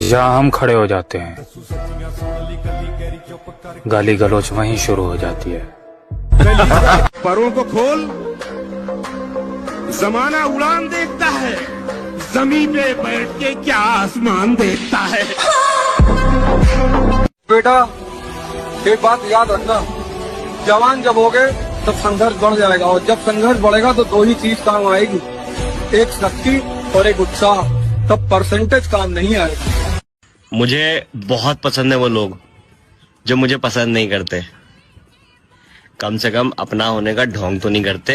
जहाँ हम खड़े हो जाते हैं, गाली गलौज वहीं शुरू हो जाती है। परों को खोल, जमाना उड़ान देखता है, जमीन पे बैठ के क्या आसमान देखता है। बेटा एक बात याद रखना, जवान जब होगे तब संघर्ष बढ़ जाएगा, और जब संघर्ष बढ़ेगा तो दो ही चीज काम आएगी, एक शक्ति और एक उत्साह। तब परसेंटेज काम नहीं आएगा। मुझे बहुत पसंद है वो लोग जो मुझे पसंद नहीं करते, कम से कम अपना होने का ढोंग तो नहीं करते।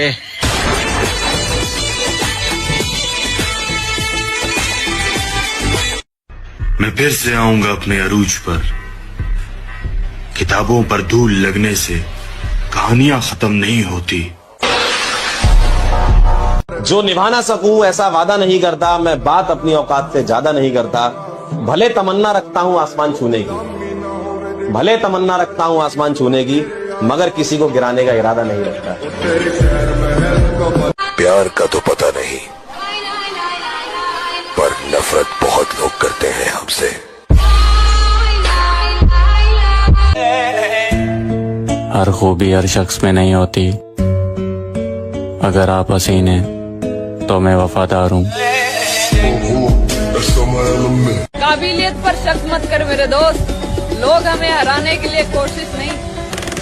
मैं फिर से आऊंगा अपने अरूज पर, किताबों पर धूल लगने से कहानियां खत्म नहीं होती। जो निभा ना सकूं ऐसा वादा नहीं करता, मैं बात अपनी औकात से ज्यादा नहीं करता। भले तमन्ना रखता हूं आसमान छूने की, भले तमन्ना रखता हूं आसमान छूने की, मगर किसी को गिराने का इरादा नहीं रखता। प्यार का तो पता नहीं, पर नफरत बहुत लोग करते हैं हमसे। हर खूबी हर शख्स में नहीं होती, अगर आप हसीन हैं तो मैं वफादार हूँ। काबिलियत पर शक मत कर मेरे दोस्त, लोग हमें हराने के लिए कोशिश नहीं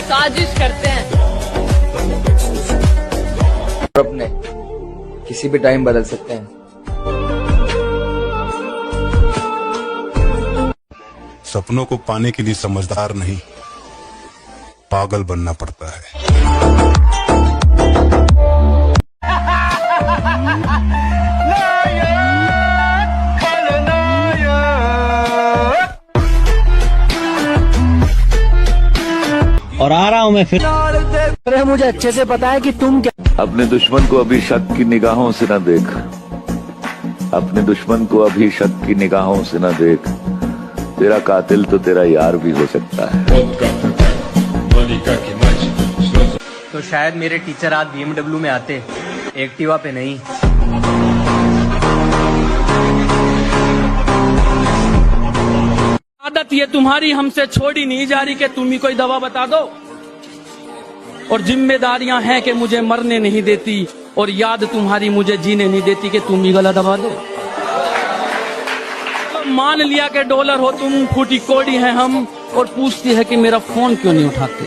साजिश करते हैं। अपने किसी भी टाइम बदल सकते हैं। सपनों को पाने के लिए समझदार नहीं, पागल बनना पड़ता है। और आ रहा हूं मैं फिर। अरे मुझे अच्छे से पता है कि तुम क्या। अपने दुश्मन को अभी शक की निगाहों से न देख, अपने दुश्मन को अभी शक की निगाहों से न देख, तेरा कातिल तो तेरा यार भी हो सकता है। तो शायद मेरे टीचर आज BMW में आते, एक्टिवा पे नहीं। आदत ये तुम्हारी हमसे छोड़ी नहीं जा रही कि तुम ही कोई दवा बता दो, और जिम्मेदारियां हैं कि मुझे मरने नहीं देती, और याद तुम्हारी मुझे जीने नहीं देती कि तुम ही गला दबा दो। मान लिया कि डॉलर हो तुम, फूटी कोड़ी हैं हम, और पूछती है कि मेरा फोन क्यों नहीं उठाते।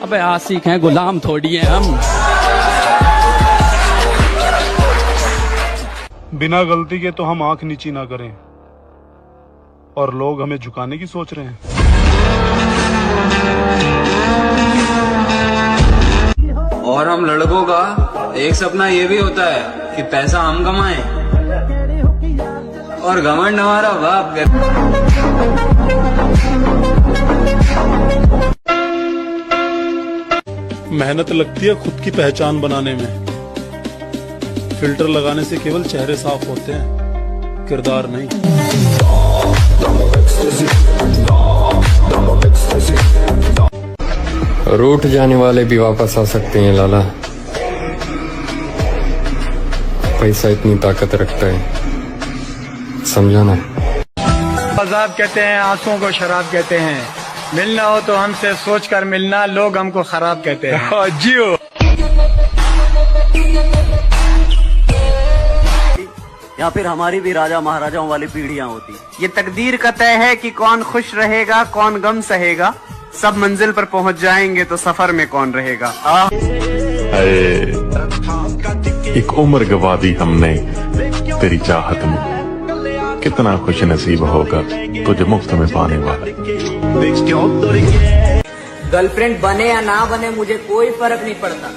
अबे आशिक हैं, गुलाम थोड़ी हैं हम। बिना गलती के तो हम आंख नीची ना करें, और लोग हमें झुकाने की सोच रहे हैं। और हम लड़कों का एक सपना ये भी होता है कि पैसा हम कमाएं, और घमंड हमारा बाप करे। मेहनत लगती है खुद की पहचान बनाने में, फिल्टर लगाने से केवल चेहरे साफ होते हैं, किरदार नहीं। रूठ जाने वाले भी वापस आ सकते हैं लाला, पैसा इतनी ताकत रखता है, समझा ना। अजाब कहते हैं, आंसुओं को शराब कहते हैं, मिलना हो तो हमसे सोच कर मिलना, लोग हमको खराब कहते हैं। जियो या फिर हमारी भी राजा महाराजाओं वाली पीढ़ियां होती। ये तकदीर का तय है कि कौन खुश रहेगा कौन गम सहेगा, सब मंजिल पर पहुंच जाएंगे तो सफर में कौन रहेगा। एक उम्र गवा दी हमने तेरी चाहत में, कितना खुश नसीब होगा तुझे मुफ्त में पाने वाला। गर्लफ्रेंड बने या ना बने मुझे कोई फर्क नहीं पड़ता,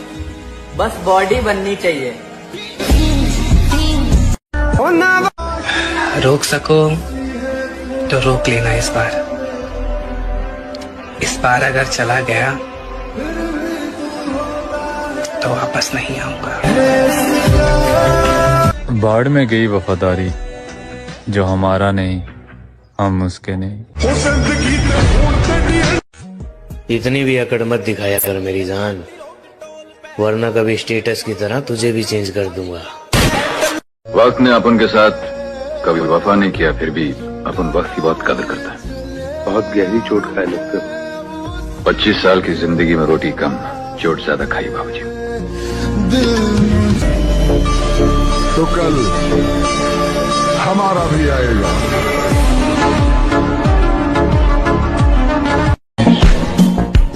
बस बॉडी बननी चाहिए। रोक सको तो रोक लेना इस बार अगर चला गया तो वापस नहीं आऊंगा। बाढ़ में गई वफादारी, जो हमारा नहीं हम उसके नहीं। इतनी भी अकड़ मत दिखाया कर मेरी जान, वरना कभी स्टेटस की तरह तुझे भी चेंज कर दूंगा। वक्त ने अपन के साथ कभी वफा नहीं किया, फिर भी अपन वक्त की बहुत कदर करता है। बहुत गहरी चोट खाए लगते हो। 25 साल की जिंदगी में रोटी कम, चोट ज्यादा खाई बाबूजी। तो कल हमारा भी आएगा।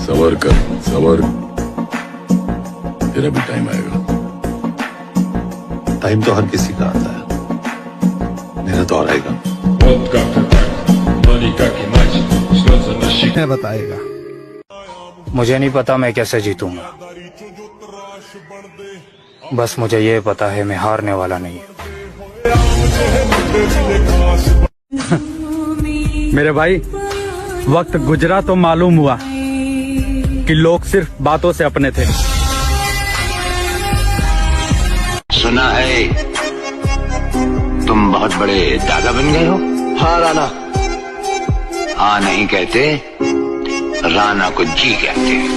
सबर कर, सबर, तेरा भी टाइम आएगा। टाइम तो हर किसी का आता है, मेरा तो आएगा। बताएगा। मुझे नहीं पता मैं कैसे जीतूंगा, बस मुझे ये पता है मैं हारने वाला नहीं। मेरे भाई, वक्त गुजरा तो मालूम हुआ कि लोग सिर्फ बातों से अपने थे। सुना है तुम बहुत बड़े दादा बन गए हो। हाँ राणा। हाँ नहीं कहते, राणा को जी कहते हैं।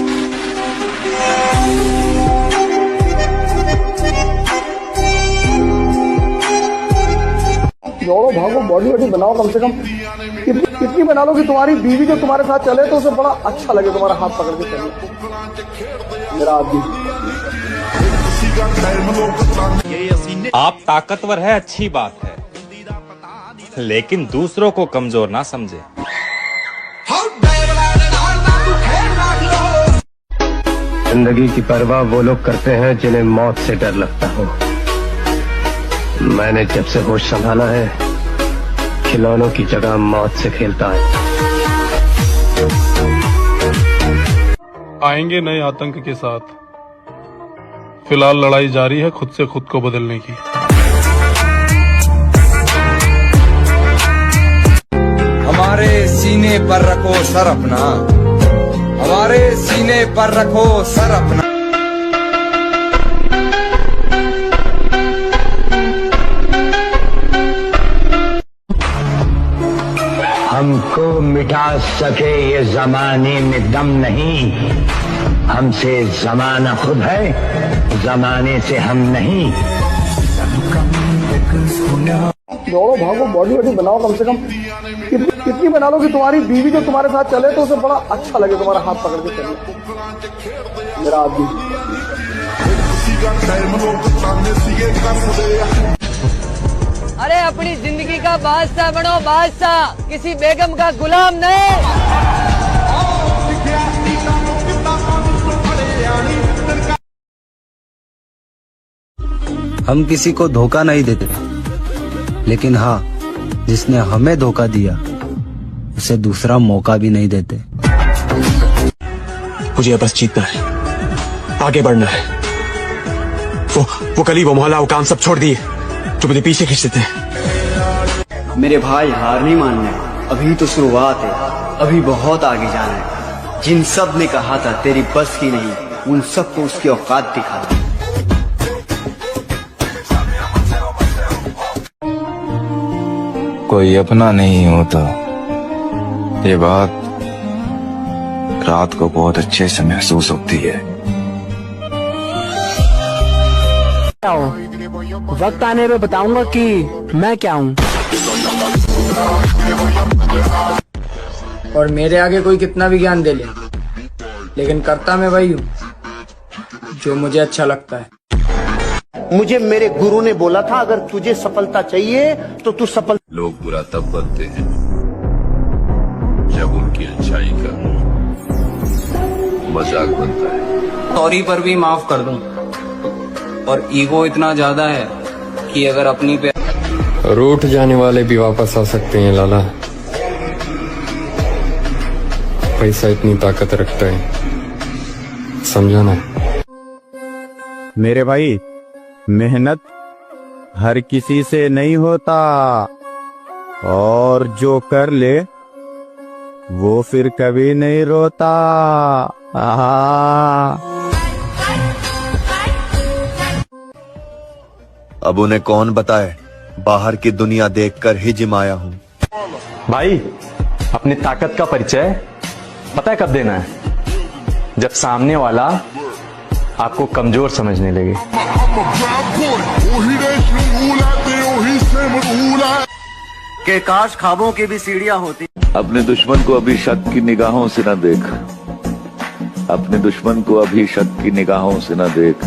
दौड़ो भागो, बॉडी वॉडी बनाओ, कम से कम इतनी बना लो कि तुम्हारी बीवी जो तुम्हारे साथ चले तो उसे बड़ा अच्छा लगे, तुम्हारा हाथ पकड़ के चले। मेरा आदमी। आप ताकतवर है, अच्छी बात है, लेकिन दूसरों को कमजोर ना समझे। जिंदगी की परवाह वो लोग करते हैं जिन्हें मौत से डर लगता हो। मैंने जब से होश संभाला है, खिलौनों की जगह मौत से खेलता है। आएंगे नए आतंक के साथ। फिलहाल लड़ाई जारी है खुद से खुद को बदलने की। हमारे सीने पर रखो सर अपना, हमारे सीने पर रखो सर अपना। हमको मिटा सके ये जमाने में दम नहीं, हमसे जमाना खुद है, जमाने से हम नहीं। दौड़ो भागो, बॉडी वॉडी बनाओ, कम से कम इतनी बना लो कि तुम्हारी बीवी जो तुम्हारे साथ चले तो उसे बड़ा अच्छा लगे, तुम्हारा हाथ पकड़ के चले। मेरा आदमी। अरे अपनी जिंदगी का बादशाह बनो, बादशाह, किसी बेगम का गुलाम नहीं। हम किसी को धोखा नहीं देते, लेकिन हाँ, जिसने हमें धोखा दिया उसे दूसरा मौका भी नहीं देते। मुझे बस जीतना है, आगे बढ़ना है। वो गली, वो मोहल्ला, वो काम सब छोड़ दिए जो मुझे पीछे खींचते थे। मेरे भाई, हार नहीं मानना, अभी तो शुरुआत है, अभी बहुत आगे जाना है। जिन सब ने कहा था तेरी बस की नहीं, उन सबको उसकी औकात दिखा। कोई अपना नहीं होता, ये बात रात को बहुत अच्छे से महसूस होती है। वक्त आने पे बताऊंगा कि मैं क्या हूँ। और मेरे आगे कोई कितना भी ज्ञान दे ले, लेकिन करता मैं वही हूँ जो मुझे अच्छा लगता है। मुझे मेरे गुरु ने बोला था, अगर तुझे सफलता चाहिए तो तू सफल। लोग बुरा तब बनते हैं जब उनकी अच्छाई का मजाक बनता है। सॉरी पर भी माफ कर दूं, और ईगो इतना ज्यादा है कि अगर अपनी पे रूठ जाने वाले भी वापस आ सकते हैं लाला। पैसा इतनी ताकत रखता है, समझा ना। मेरे भाई, मेहनत हर किसी से नहीं होता, और जो कर ले वो फिर कभी नहीं रोता। अब उन्हें कौन बताए, बाहर की दुनिया देखकर ही जिमाया हूँ। भाई, अपनी ताकत का परिचय पता है कब देना है? जब सामने वाला आपको कमजोर समझने लगे। कि काश ख्वाबों की भी सीढ़ियां होती। अपने दुश्मन को अभी शक की निगाहों से न देख, अपने दुश्मन को अभी शक की निगाहों से न देख,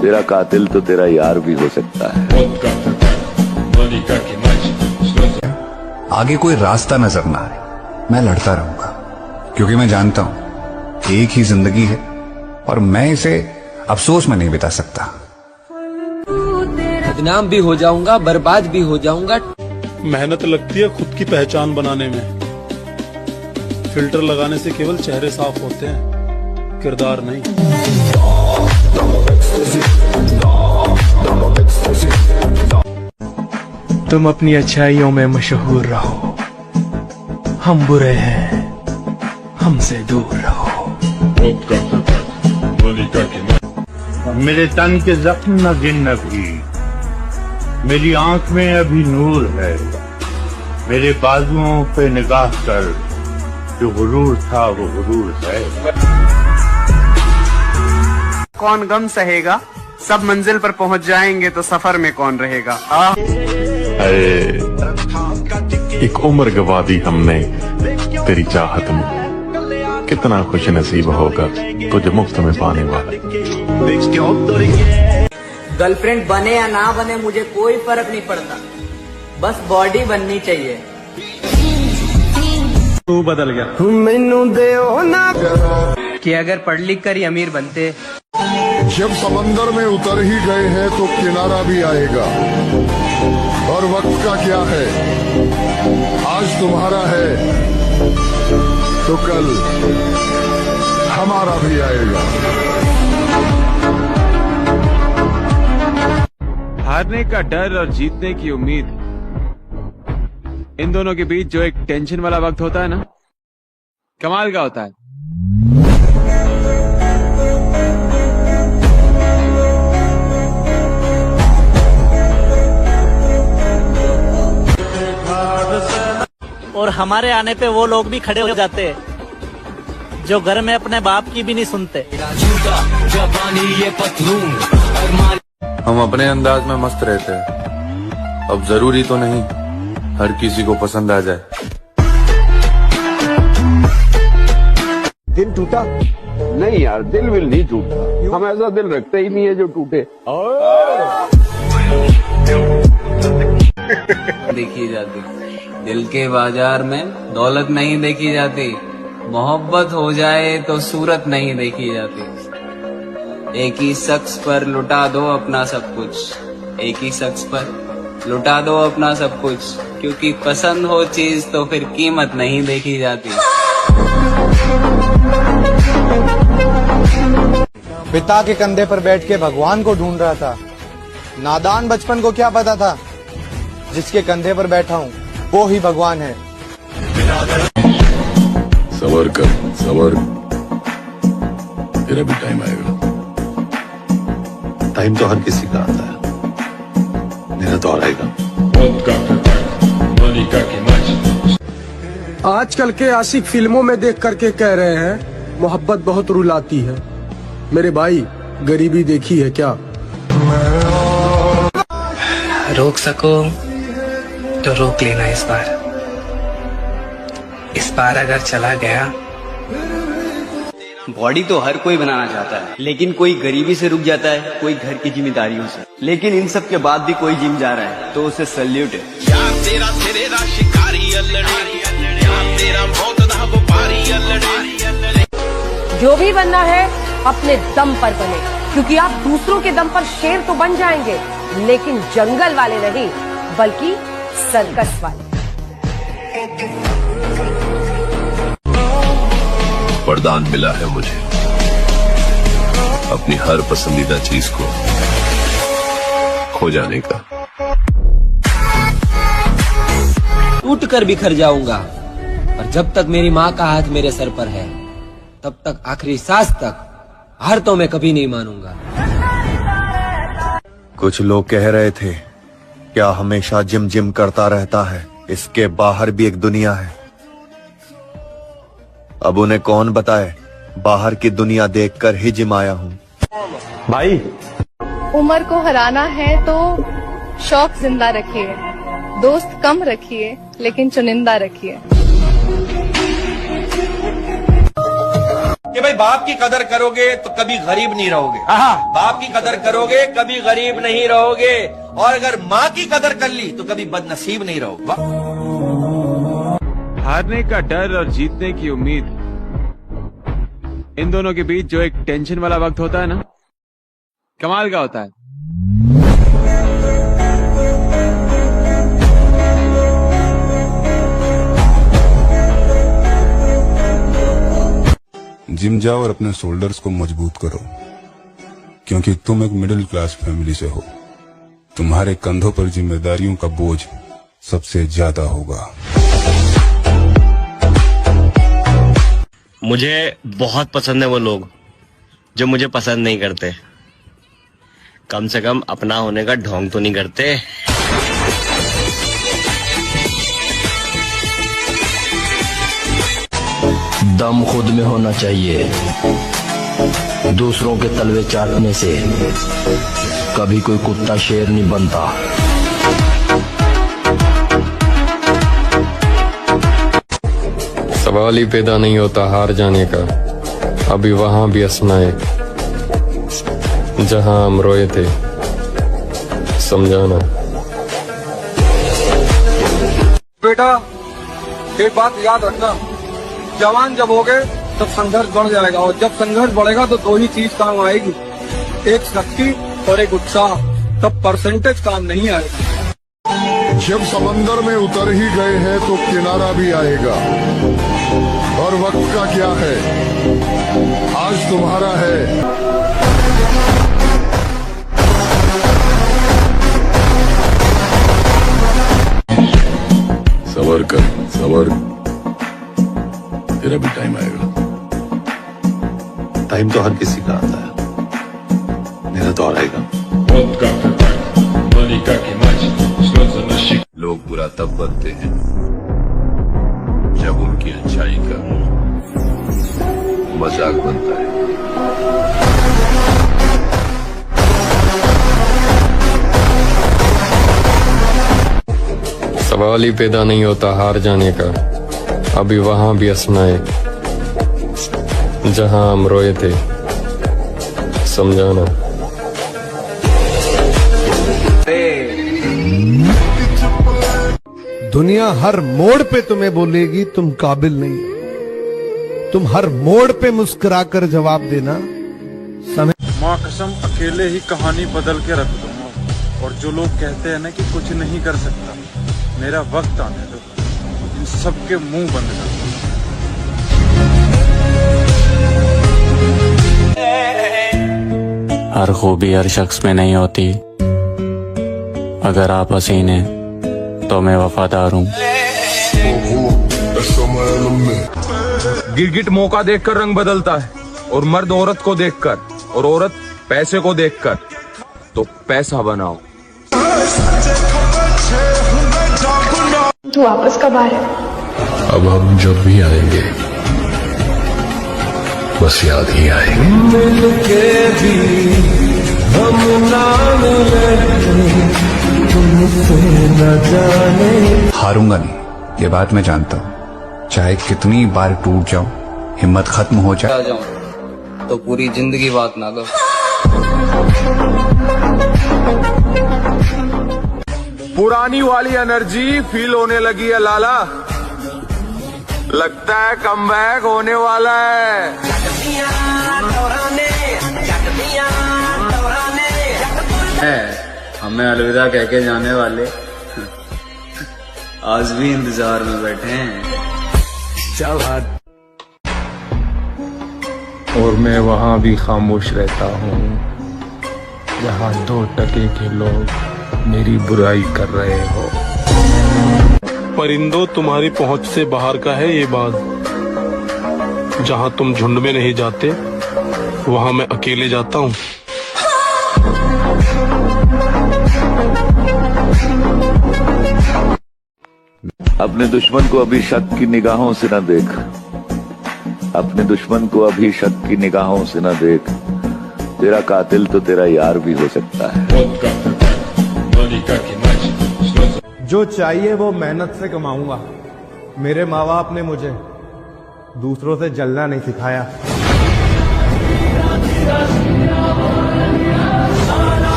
तेरा कातिल तो तेरा यार भी हो सकता है। आगे कोई रास्ता नजर ना आए, मैं लड़ता रहूंगा, क्योंकि मैं जानता हूं एक ही जिंदगी है और मैं इसे अफसोस में नहीं बिता सकता। बदनाम भी हो जाऊंगा, बर्बाद भी हो जाऊंगा। मेहनत लगती है खुद की पहचान बनाने में। फिल्टर लगाने से केवल चेहरे साफ होते हैं, किरदार नहीं। तुम अपनी अच्छाइयों में मशहूर रहो, हम बुरे हैं, हमसे दूर रहो। मेरे तन के जख्म न गिन नबी, मेरी आंख में अभी नूर है। मेरे बाजुओं पे निगाह कर, जो गुरूर था वो गुरूर है। कौन गम सहेगा, सब मंजिल पर पहुंच जाएंगे तो सफर में कौन रहेगा। अरे एक उम्र गवा दी हमने तेरी चाहत में, कितना खुश नसीब होगा तुझे मुफ्त में पाने वाला। गर्लफ्रेंड बने या ना बने मुझे कोई फर्क नहीं पड़ता, बस बॉडी बननी चाहिए। तू बदल गया। मैनू देओ ना कि अगर पढ़ लिख कर ही अमीर बनते। जब समंदर में उतर ही गए हैं तो किनारा भी आएगा, और वक्त का क्या है, आज तुम्हारा है तो कल हमारा भी आएगा। हारने का डर और जीतने की उम्मीद, इन दोनों के बीच जो एक टेंशन वाला वक्त होता है ना, कमाल का होता है। और हमारे आने पे वो लोग भी खड़े हो जाते हैं जो घर में अपने बाप की भी नहीं सुनते। हम अपने अंदाज में मस्त रहते हैं, अब जरूरी तो नहीं हर किसी को पसंद आ जाए। दिल टूटा? नहीं यार, दिल विल नहीं टूटता, हम ऐसा दिल रखते ही नहीं है जो टूटे। देखी जाती दिल के बाजार में दौलत नहीं देखी जाती, मोहब्बत हो जाए तो सूरत नहीं देखी जाती। एक ही शख्स पर लुटा दो अपना सब कुछ, एक ही शख्स पर लुटा दो अपना सब कुछ, क्योंकि पसंद हो चीज तो फिर कीमत नहीं देखी जाती। पिता के कंधे पर बैठ के भगवान को ढूंढ रहा था, नादान बचपन को क्या पता था जिसके कंधे पर बैठा हूँ वो ही भगवान है। सबर कर, सबर, तेरा भी टाइम आएगा। टाइम तो हर किसी का आता है, मेरा तो आएगा। आजकल के आशिक फिल्मों में देख करके कह रहे हैं मोहब्बत बहुत रुलाती है। मेरे भाई, गरीबी देखी है क्या? रोक सको तो रोक लेना इस बार अगर चला गया। बॉडी तो हर कोई बनाना चाहता है, लेकिन कोई गरीबी से रुक जाता है, कोई घर की जिम्मेदारियों से। लेकिन इन सब के बाद भी कोई जिम जा रहा है तो उसे सल्यूट है। जो भी बनना है अपने दम पर बने, क्योंकि आप दूसरों के दम पर शेर तो बन जाएंगे, लेकिन जंगल वाले नहीं, बल्कि सर्कस वाले। वरदान मिला है मुझे अपनी हर पसंदीदा चीज को खो जाने का। टूट कर बिखर जाऊंगा, और जब तक मेरी माँ का हाथ मेरे सर पर है तब तक आखिरी सांस तक हार तो मैं कभी नहीं मानूंगा। कुछ लोग कह रहे थे क्या हमेशा जिम जिम करता रहता है, इसके बाहर भी एक दुनिया है। अब उन्हें कौन बताए, बाहर की दुनिया देखकर ही जिम आया हूँ। भाई, उम्र को हराना है तो शौक जिंदा रखिए, दोस्त कम रखिए लेकिन चुनिंदा रखिए। कि भाई बाप की कदर करोगे तो कभी गरीब नहीं रहोगे। बाप की कदर करोगे कभी गरीब नहीं रहोगे, और अगर माँ की कदर कर ली तो कभी बदनसीब नहीं रहोगे। हारने का डर और जीतने की उम्मीद, इन दोनों के बीच जो एक टेंशन वाला वक्त होता है ना, कमाल का होता है। जिम जाओ और अपने शोल्डर्स को मजबूत करो, क्योंकि तुम एक मिडिल क्लास फैमिली से हो। तुम्हारे कंधों पर जिम्मेदारियों का बोझ सबसे ज्यादा होगा। मुझे बहुत पसंद है वो लोग जो मुझे पसंद नहीं करते। कम से कम अपना होने का ढोंग तो नहीं करते। दम खुद में होना चाहिए। दूसरों के तलवे चाटने से कभी कोई कुत्ता शेर नहीं बनता। सवाल ही पैदा नहीं होता हार जाने का, अभी वहां भी हंसना है जहां हम रोए थे, समझाना। बेटा एक बात याद रखना, जवान जब होगे तब संघर्ष बढ़ जाएगा, और जब संघर्ष बढ़ेगा तो दो ही चीज काम आएगी, एक शक्ति और एक उत्साह। तब परसेंटेज काम नहीं आएगा। जब समंदर में उतर ही गए हैं तो किनारा भी आएगा, और वक्त का क्या है, आज तुम्हारा है। सबर कर, सबर, तेरा भी टाइम आएगा। टाइम तो हर किसी का आता है, मेरा तो आएगा। लोग बुरा तब बनते हैं जब उनकी अच्छाई का मजाक बनता है। सवाल ही पैदा नहीं होता हार जाने का, अभी वहां भी हंसना है जहां हम रोए थे, समझाना। दुनिया हर मोड़ पे तुम्हें बोलेगी तुम काबिल नहीं हो। तुम हर मोड़ पे मुस्कुराकर जवाब देना। माँ कसम अकेले ही कहानी बदल के रख दूंगा, और जो लोग कहते हैं ना कि कुछ नहीं कर सकता, मेरा वक्त आने दो, इन सबके मुंह बंद कर दो। हर खूबी हर शख्स में नहीं होती, अगर आप हसीन हैं तो मैं वफादार हूँ। गिरगिट मौका देखकर रंग बदलता है, और मर्द औरत को देखकर, और औरत पैसे को देखकर। तो पैसा बनाओ। तू वापस कब आ रहा है? अब हम जब भी आएंगे बस याद ही आएंगे। मिलके भी हम ना मिले, तुमसे न जाने। हारूंगा नहीं, ये बात मैं जानता हूँ। चाहे कितनी बार टूट जाऊं, हिम्मत खत्म हो जाए, आ जाऊं तो पूरी जिंदगी बात ना करो। पुरानी वाली एनर्जी फील होने लगी है लाला, लगता है कमबैक होने वाला है। हमें अलविदा कह के जाने वाले आज भी इंतजार में बैठे हैं। चल और मैं वहां भी खामोश रहता हूँ जहाँ 2 टके के लोग मेरी बुराई कर रहे हो। परिंदों तुम्हारी पहुंच से बाहर का है ये बात। जहां तुम झुंड में नहीं जाते वहां मैं अकेले जाता हूं। अपने दुश्मन को अभी शक की निगाहों से न देख, अपने दुश्मन को अभी शक की निगाहों से न देख, तेरा कातिल तो तेरा यार भी हो सकता है। जो चाहिए वो मेहनत से कमाऊंगा। मेरे माँ बाप ने मुझे दूसरों से जलना नहीं सिखाया।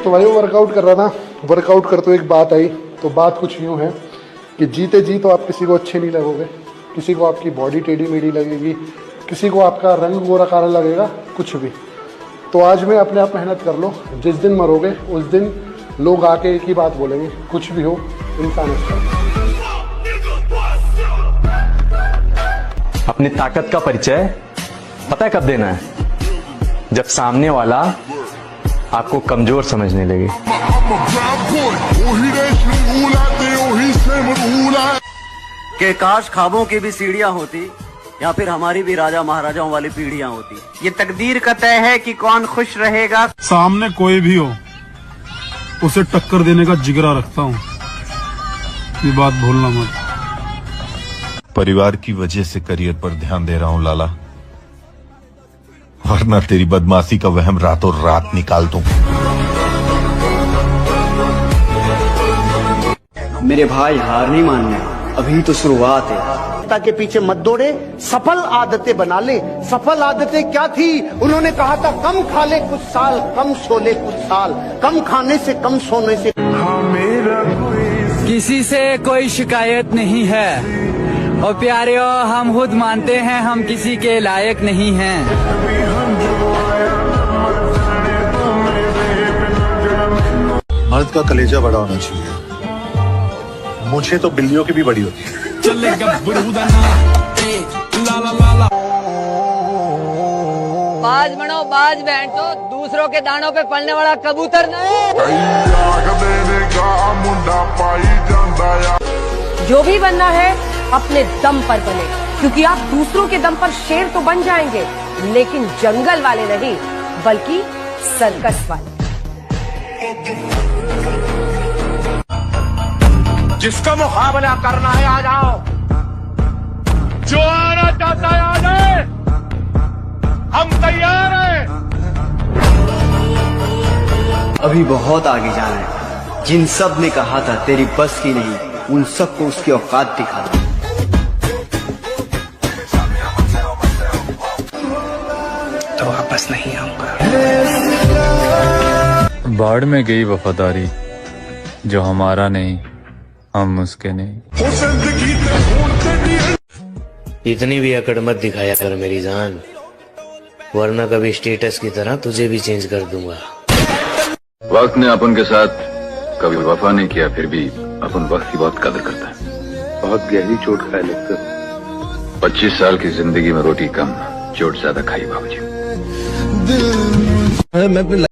तो भाई वो वर्कआउट कर रहा था, वर्कआउट करते हुए एक बात आई। तो बात कुछ यूँ है कि जीते जी तो आप किसी को अच्छे नहीं लगोगे, किसी को आपकी बॉडी टेढ़ी मेढ़ी लगेगी, किसी को आपका रंग गोरा काला लगेगा, कुछ भी। तो आज में अपने आप मेहनत कर लो, जिस दिन मरोगे उस दिन लोग आके एक ही बात बोलेंगे, कुछ भी हो इंसान अच्छा। अपनी ताकत का परिचय पता है कब देना है? जब सामने वाला आपको कमजोर समझने लगे। कि काश ख्वाबों की भी सीढ़ियां होती या फिर हमारी भी राजा महाराजाओं वाली पीढ़ियां होती। ये तकदीर का तय है कि कौन खुश रहेगा। सामने कोई भी हो उसे टक्कर देने का जिगरा रखता हूँ, ये बात भूलना मत। परिवार की वजह से करियर पर ध्यान दे रहा हूँ लाला, वरना तेरी बदमाशी का वहम रातों रात निकाल दूं। मेरे भाई हार नहीं मानना, अभी तो शुरुआत है। के पीछे मत दौड़े, सफल आदतें बना ले। सफल आदतें क्या थी? उन्होंने कहा था कम खा ले कुछ साल, कम सो ले कुछ साल, कम खाने से कम सोने से। किसी से कोई शिकायत नहीं है और प्यारे हम खुद मानते हैं हम किसी के लायक नहीं हैं। मर्द का कलेजा बड़ा होना चाहिए, मुझे तो बिल्लियों की भी बड़ी होती है। बाज बनो बाज बैठो, दूसरों के दानों पे पलने वाला कबूतर नहीं। जो भी बनना है अपने दम पर बने, क्योंकि आप दूसरों के दम पर शेर तो बन जाएंगे, लेकिन जंगल वाले नहीं बल्कि सर्कस वाले। जिसको मुकाबला करना है आ जाओ, जो आना चाहता है आ जाए, हम तैयार हैं। अभी बहुत आगे जाना है। जिन सब ने कहा था तेरी बस की नहीं, उन सबको उसकी औकात दिखा। तो वापस नहीं आऊंगा। बाढ़ में गई वफादारी, जो हमारा नहीं हम उसके नहीं। इतनी भी अकड़ मत दिखाया कर मेरी जान, वरना कभी स्टेटस की तरह तुझे भी चेंज कर दूंगा। वक्त ने अपन के साथ कभी वफा नहीं किया, फिर भी अपन वक्त की बहुत कदर करता है। बहुत गहरी चोट खाए लगता। 25 साल की जिंदगी में रोटी कम, चोट ज्यादा खाई बाबूजी।